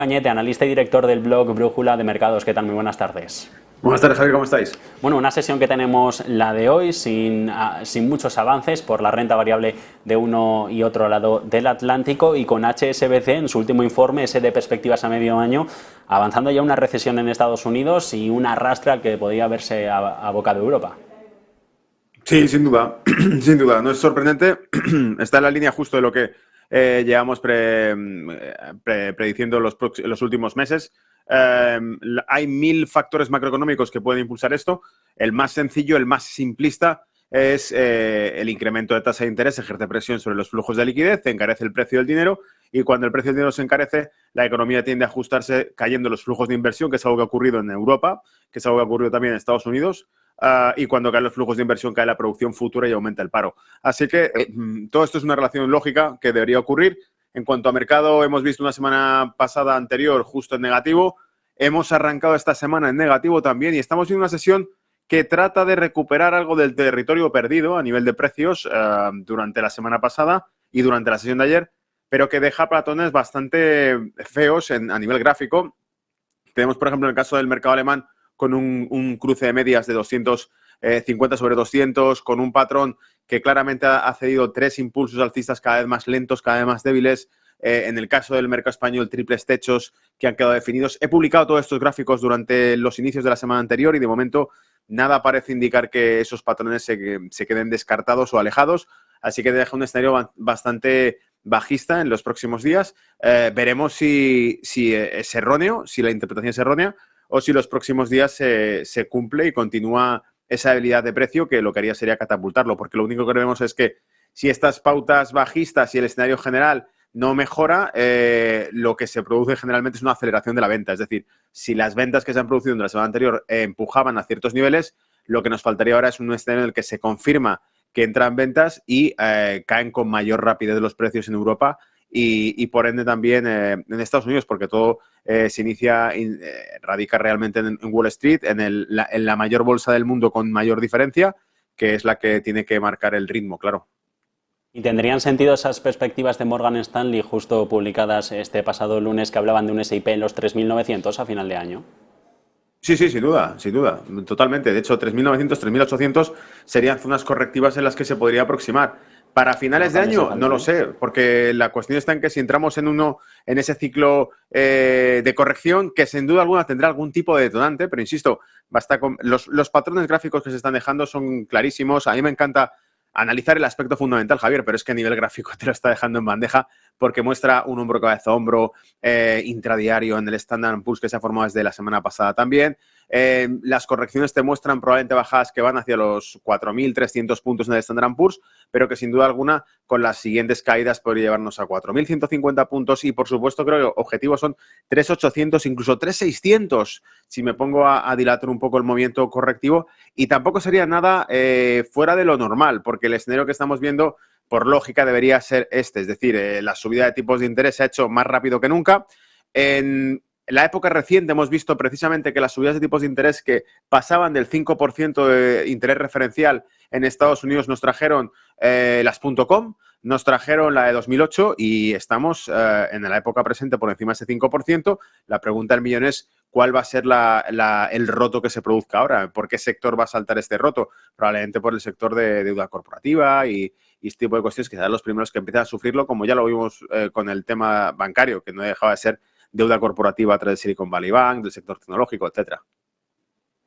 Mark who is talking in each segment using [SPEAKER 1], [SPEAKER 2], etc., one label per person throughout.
[SPEAKER 1] Cañete, analista y director del blog Brújula de Mercados. ¿Qué tal? Muy buenas tardes.
[SPEAKER 2] Buenas tardes, Javier, ¿cómo estáis?
[SPEAKER 1] Bueno, una sesión que tenemos la de hoy sin muchos avances por la renta variable de uno y otro lado del Atlántico, y con HSBC en su último informe, ese de perspectivas a medio año, avanzando ya una recesión en Estados Unidos y una rastra que podría verse abocado a Europa.
[SPEAKER 2] Sí, sin duda, sin duda. No es sorprendente. Está en la línea justo de lo que llevamos prediciendo los últimos meses. Hay 1000 factores macroeconómicos que pueden impulsar esto. El más sencillo, el más simplista, es el incremento de tasa de interés, ejerce presión sobre los flujos de liquidez, encarece el precio del dinero, y cuando el precio del dinero se encarece, la economía tiende a ajustarse cayendo los flujos de inversión, que es algo que ha ocurrido en Europa, que es algo que ha ocurrido también en Estados Unidos. Y cuando caen los flujos de inversión, cae la producción futura y aumenta el paro. Así que todo esto es una relación lógica que debería ocurrir. En cuanto a mercado, hemos visto una semana pasada anterior justo en negativo. Hemos arrancado esta semana en negativo también y estamos viendo una sesión que trata de recuperar algo del territorio perdido a nivel de precios durante la semana pasada y durante la sesión de ayer, pero que deja patrones bastante feos a nivel gráfico. Tenemos, por ejemplo, en el caso del mercado alemán, con un cruce de medias de 250 sobre 200, con un patrón que claramente ha cedido 3 impulsos alcistas cada vez más lentos, cada vez más débiles. En el caso del mercado español, triples techos que han quedado definidos. He publicado todos estos gráficos durante los inicios de la semana anterior y de momento nada parece indicar que esos patrones se queden descartados o alejados. Así que deja un escenario bastante bajista en los próximos días. Veremos si es erróneo, si la interpretación es errónea, o si los próximos días se cumple y continúa esa debilidad de precio, que lo que haría sería catapultarlo, porque lo único que vemos es que si estas pautas bajistas y el escenario general no mejora, lo que se produce generalmente es una aceleración de la venta. Es decir, si las ventas que se han producido en la semana anterior empujaban a ciertos niveles, lo que nos faltaría ahora es un escenario en el que se confirma que entran ventas y caen con mayor rapidez los precios en Europa y por ende también en Estados Unidos, porque todo se inicia, radica realmente en Wall Street, en la mayor bolsa del mundo con mayor diferencia, que es la que tiene que marcar el ritmo, claro.
[SPEAKER 1] ¿Y tendrían sentido esas perspectivas de Morgan Stanley justo publicadas este pasado lunes, que hablaban de un S&P en los 3.900 a final de año?
[SPEAKER 2] Sí, sin duda, totalmente. De hecho, 3.900, 3.800 serían zonas correctivas en las que se podría aproximar. Para finales de año, no lo sé, porque la cuestión está en que si entramos en ese ciclo de corrección, que sin duda alguna tendrá algún tipo de detonante, pero insisto, basta con los patrones gráficos que se están dejando son clarísimos. A mí me encanta analizar el aspecto fundamental, Javier, pero es que a nivel gráfico te lo está dejando en bandeja, porque muestra un hombro cabeza hombro intradiario en el Standard & Poor's que se ha formado desde la semana pasada también. Las correcciones te muestran probablemente bajadas que van hacia los 4.300 puntos en el Standard & Poor's, pero que sin duda alguna con las siguientes caídas podría llevarnos a 4.150 puntos y por supuesto creo que objetivos son 3.800, incluso 3.600 si me pongo a dilatar un poco el movimiento correctivo, y tampoco sería nada fuera de lo normal, porque el escenario que estamos viendo por lógica debería ser este, es decir, la subida de tipos de interés se ha hecho más rápido que nunca. En la época reciente hemos visto precisamente que las subidas de tipos de interés que pasaban del 5% de interés referencial en Estados Unidos nos trajeron las .com, nos trajeron la de 2008 y estamos en la época presente por encima de ese 5%. La pregunta del millón es ¿cuál va a ser el roto que se produzca ahora? ¿Por qué sector va a saltar este roto? Probablemente por el sector de deuda corporativa y este tipo de cuestiones que serán los primeros que empiezan a sufrirlo, como ya lo vimos con el tema bancario, que no dejaba de ser deuda corporativa a través de Silicon Valley Bank, del sector tecnológico, etcétera.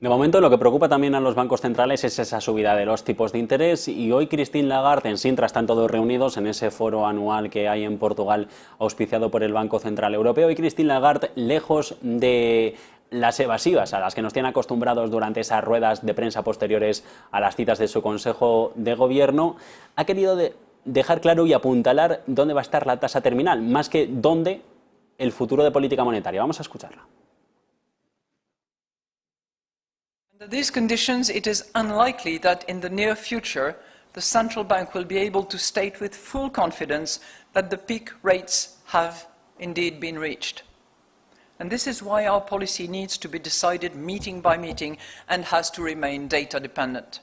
[SPEAKER 1] De momento, lo que preocupa también a los bancos centrales es esa subida de los tipos de interés, y hoy Christine Lagarde en Sintra están todos reunidos en ese foro anual que hay en Portugal auspiciado por el Banco Central Europeo, y Christine Lagarde, lejos de las evasivas a las que nos tienen acostumbrados durante esas ruedas de prensa posteriores a las citas de su Consejo de Gobierno, ha querido dejar claro y apuntalar dónde va a estar la tasa terminal, más que dónde el futuro de política monetaria. Vamos a escucharla.
[SPEAKER 3] Under these conditions, it is unlikely that in the near future the central bank will be able to state with full confidence that the peak rates have indeed been reached. And this is why our policy needs to be decided meeting by meeting and has to remain data dependent.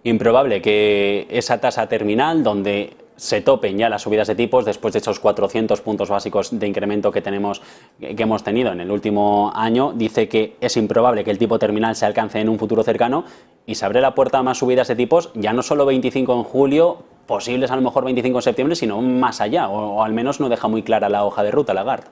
[SPEAKER 1] Improbable que esa tasa terminal, donde se topen ya las subidas de tipos después de esos 400 puntos básicos de incremento que hemos tenido en el último año. Dice que es improbable que el tipo terminal se alcance en un futuro cercano y se abre la puerta a más subidas de tipos, ya no solo 25 en julio, posibles a lo mejor 25 en septiembre, sino más allá, o al menos no deja muy clara la hoja de ruta, Lagarde.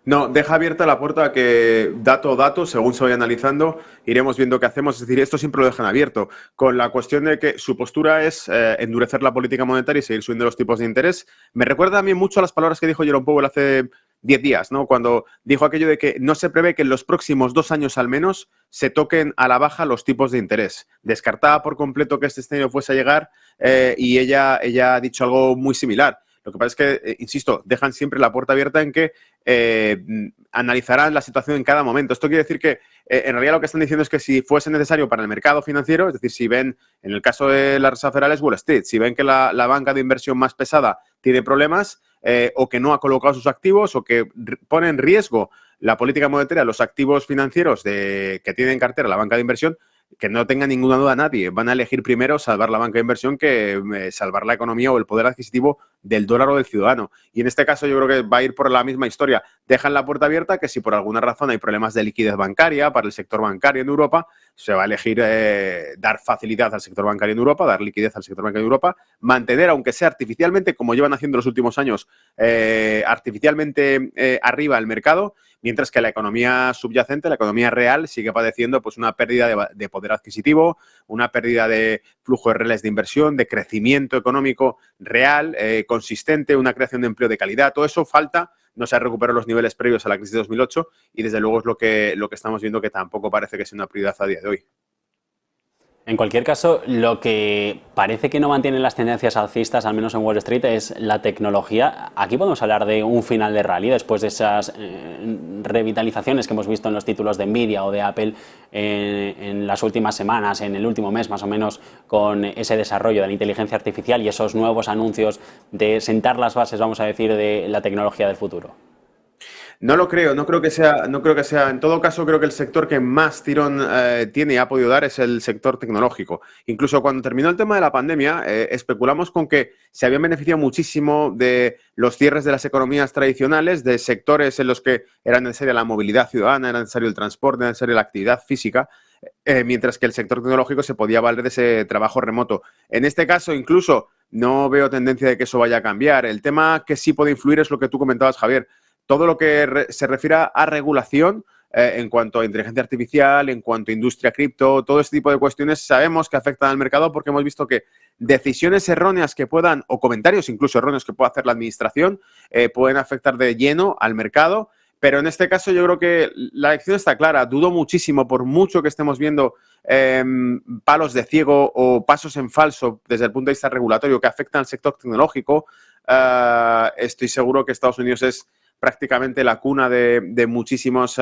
[SPEAKER 2] No, deja abierta la puerta a que dato a dato, según se vaya analizando, iremos viendo qué hacemos. Es decir, esto siempre lo dejan abierto, con la cuestión de que su postura es endurecer la política monetaria y seguir subiendo los tipos de interés. Me recuerda también mucho a las palabras que dijo Jerome Powell hace 10 días, ¿no? Cuando dijo aquello de que no se prevé que en los próximos 2 años al menos se toquen a la baja los tipos de interés. Descartaba por completo que este escenario fuese a llegar y ella ha dicho algo muy similar. Lo que pasa es que, insisto, dejan siempre la puerta abierta en que analizarán la situación en cada momento. Esto quiere decir que, en realidad, lo que están diciendo es que si fuese necesario para el mercado financiero, es decir, si ven, en el caso de la Reserva Federal es Wall Street, si ven que la banca de inversión más pesada tiene problemas o que no ha colocado sus activos o que pone en riesgo la política monetaria, los activos financieros que tiene en cartera la banca de inversión, que no tenga ninguna duda nadie, van a elegir primero salvar la banca de inversión que salvar la economía o el poder adquisitivo del dólar o del ciudadano. Y en este caso yo creo que va a ir por la misma historia. Dejan la puerta abierta que si por alguna razón hay problemas de liquidez bancaria para el sector bancario en Europa, se va a elegir dar facilidad al sector bancario en Europa, dar liquidez al sector bancario en Europa, mantener, aunque sea artificialmente, como llevan haciendo los últimos años, artificialmente arriba el mercado, mientras que la economía subyacente, la economía real, sigue padeciendo pues una pérdida de poder adquisitivo, una pérdida de flujo de reales de inversión, de crecimiento económico real, consistente, una creación de empleo de calidad. Todo eso falta, no se ha recuperado los niveles previos a la crisis de 2008 y desde luego es lo que estamos viendo que tampoco parece que sea una prioridad a día de hoy.
[SPEAKER 1] En cualquier caso, lo que parece que no mantiene las tendencias alcistas, al menos en Wall Street, es la tecnología. Aquí podemos hablar de un final de rally después de esas revitalizaciones que hemos visto en los títulos de Nvidia o de Apple en las últimas semanas, en el último mes más o menos, con ese desarrollo de la inteligencia artificial y esos nuevos anuncios de sentar las bases, vamos a decir, de la tecnología del futuro.
[SPEAKER 2] No lo creo, no creo que sea. En todo caso, creo que el sector que más tirón tiene y ha podido dar es el sector tecnológico. Incluso cuando terminó el tema de la pandemia, especulamos con que se habían beneficiado muchísimo de los cierres de las economías tradicionales, de sectores en los que era necesaria la movilidad ciudadana, era necesario el transporte, era necesaria la actividad física, mientras que el sector tecnológico se podía valer de ese trabajo remoto. En este caso, incluso, no veo tendencia de que eso vaya a cambiar. El tema que sí puede influir es lo que tú comentabas, Javier. Todo lo que se refiere a regulación en cuanto a inteligencia artificial, en cuanto a industria cripto, todo este tipo de cuestiones sabemos que afectan al mercado porque hemos visto que decisiones erróneas que puedan, o comentarios incluso erróneos que pueda hacer la administración, pueden afectar de lleno al mercado. Pero en este caso yo creo que la elección está clara. Dudo muchísimo, por mucho que estemos viendo palos de ciego o pasos en falso desde el punto de vista regulatorio que afectan al sector tecnológico, estoy seguro que Estados Unidos es prácticamente la cuna de muchísimos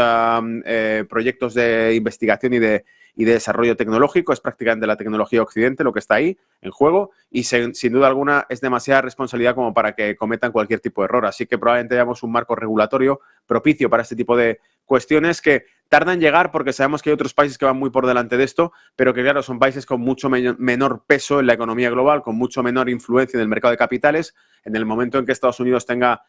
[SPEAKER 2] proyectos de investigación y de desarrollo tecnológico. Es prácticamente la tecnología occidente lo que está ahí en juego y sin duda alguna es demasiada responsabilidad como para que cometan cualquier tipo de error. Así que probablemente veamos un marco regulatorio propicio para este tipo de cuestiones que tardan en llegar porque sabemos que hay otros países que van muy por delante de esto, pero que claro, son países con mucho menor peso en la economía global, con mucho menor influencia en el mercado de capitales. En el momento en que Estados Unidos tenga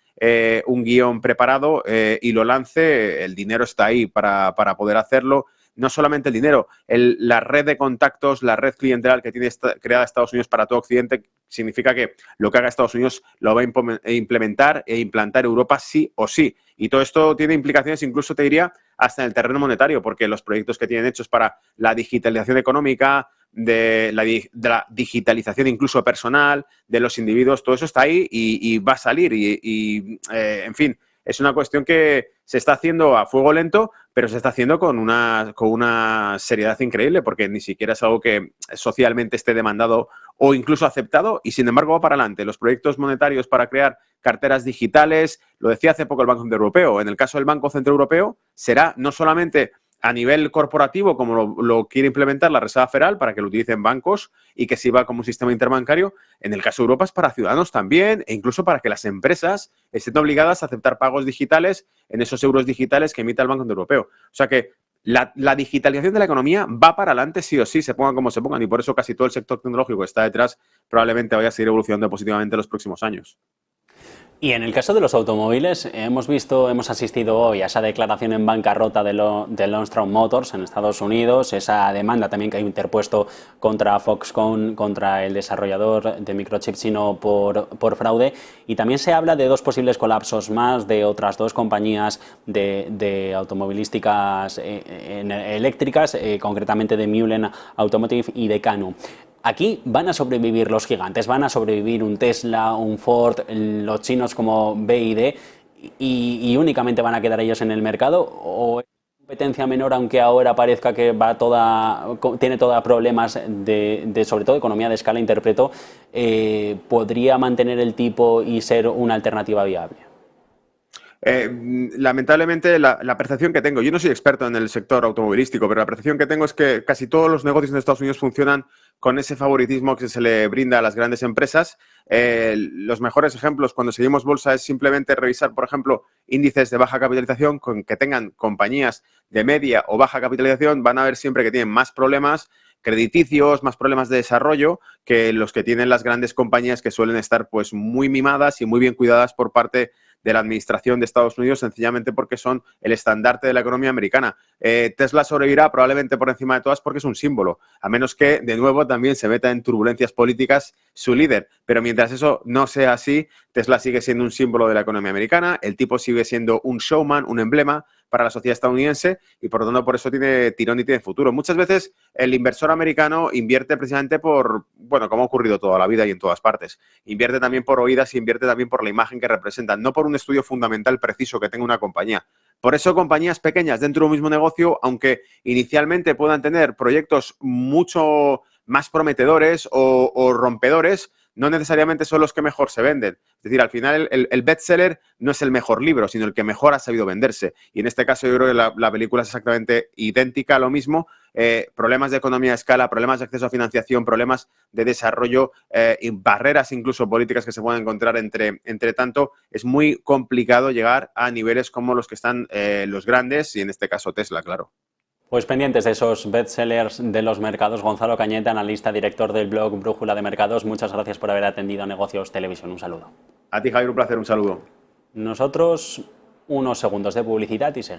[SPEAKER 2] un guión preparado y lo lance, el dinero está ahí para poder hacerlo. No solamente el dinero, la red de contactos, la red clientelar que tiene creada Estados Unidos para todo Occidente, significa que lo que haga Estados Unidos lo va a implementar e implantar Europa sí o sí. Y todo esto tiene implicaciones, incluso te diría, hasta en el terreno monetario, porque los proyectos que tienen hechos para la digitalización económica, de la digitalización incluso personal, de los individuos, todo eso está ahí y va a salir. En fin, es una cuestión que se está haciendo a fuego lento, pero se está haciendo con una seriedad increíble, porque ni siquiera es algo que socialmente esté demandado o incluso aceptado, y sin embargo va para adelante. Los proyectos monetarios para crear carteras digitales, lo decía hace poco el Banco Central Europeo, en el caso del Banco Central Europeo será no solamente a nivel corporativo, como lo quiere implementar la Reserva Federal para que lo utilicen bancos y que sirva como un sistema interbancario, en el caso de Europa es para ciudadanos también e incluso para que las empresas estén obligadas a aceptar pagos digitales en esos euros digitales que emita el Banco Central Europeo. O sea que la digitalización de la economía va para adelante sí o sí, se pongan como se pongan, y por eso casi todo el sector tecnológico que está detrás probablemente vaya a seguir evolucionando positivamente en los próximos años.
[SPEAKER 1] Y en el caso de los automóviles, hemos asistido hoy a esa declaración en bancarrota de Armstrong Motors en Estados Unidos, esa demanda también que ha interpuesto contra Foxconn, contra el desarrollador de microchips chino por fraude, y también se habla de dos posibles colapsos más de otras dos compañías de automovilísticas eléctricas, concretamente de Mullen Automotive y de Canoo. Aquí van a sobrevivir los gigantes, van a sobrevivir un Tesla, un Ford, los chinos como BYD y únicamente van a quedar ellos en el mercado, o es una competencia menor, aunque ahora parezca que tiene toda problemas de sobre todo economía de escala, interpreto, podría mantener el tipo y ser una alternativa viable.
[SPEAKER 2] Lamentablemente la percepción que tengo, yo no soy experto en el sector automovilístico, pero la percepción que tengo es que casi todos los negocios en Estados Unidos funcionan con ese favoritismo que se le brinda a las grandes empresas. Los mejores ejemplos cuando seguimos bolsa es simplemente revisar, por ejemplo, índices de baja capitalización con que tengan compañías de media o baja capitalización, van a ver siempre que tienen más problemas crediticios, más problemas de desarrollo que los que tienen las grandes compañías, que suelen estar pues muy mimadas y muy bien cuidadas por parte de la administración de Estados Unidos, sencillamente porque son el estandarte de la economía americana. Tesla sobrevivirá probablemente por encima de todas porque es un símbolo, a menos que, de nuevo, también se meta en turbulencias políticas su líder. Pero mientras eso no sea así, Tesla sigue siendo un símbolo de la economía americana, el tipo sigue siendo un showman, un emblema para la sociedad estadounidense y, por lo tanto, por eso tiene tirón y tiene futuro. Muchas veces el inversor americano invierte precisamente por, bueno, como ha ocurrido toda la vida y en todas partes. Invierte también por oídas y invierte también por la imagen que representan, no por un estudio fundamental preciso que tenga una compañía. Por eso compañías pequeñas dentro de un mismo negocio, aunque inicialmente puedan tener proyectos mucho más prometedores o rompedores, no necesariamente son los que mejor se venden. Es decir, al final el bestseller no es el mejor libro, sino el que mejor ha sabido venderse. Y en este caso yo creo que la película es exactamente idéntica a lo mismo. Problemas de economía de escala, problemas de acceso a financiación, problemas de desarrollo, y barreras incluso políticas que se pueden encontrar entre tanto. Es muy complicado llegar a niveles como los que están los grandes y en este caso Tesla, claro.
[SPEAKER 1] Pues pendientes de esos bestsellers de los mercados. Gonzalo Cañete, analista, director del blog Brújula de Mercados, muchas gracias por haber atendido a Negocios Televisión. Un saludo.
[SPEAKER 2] A ti, Javier, un placer, un saludo.
[SPEAKER 1] Nosotros, unos segundos de publicidad y seguimos.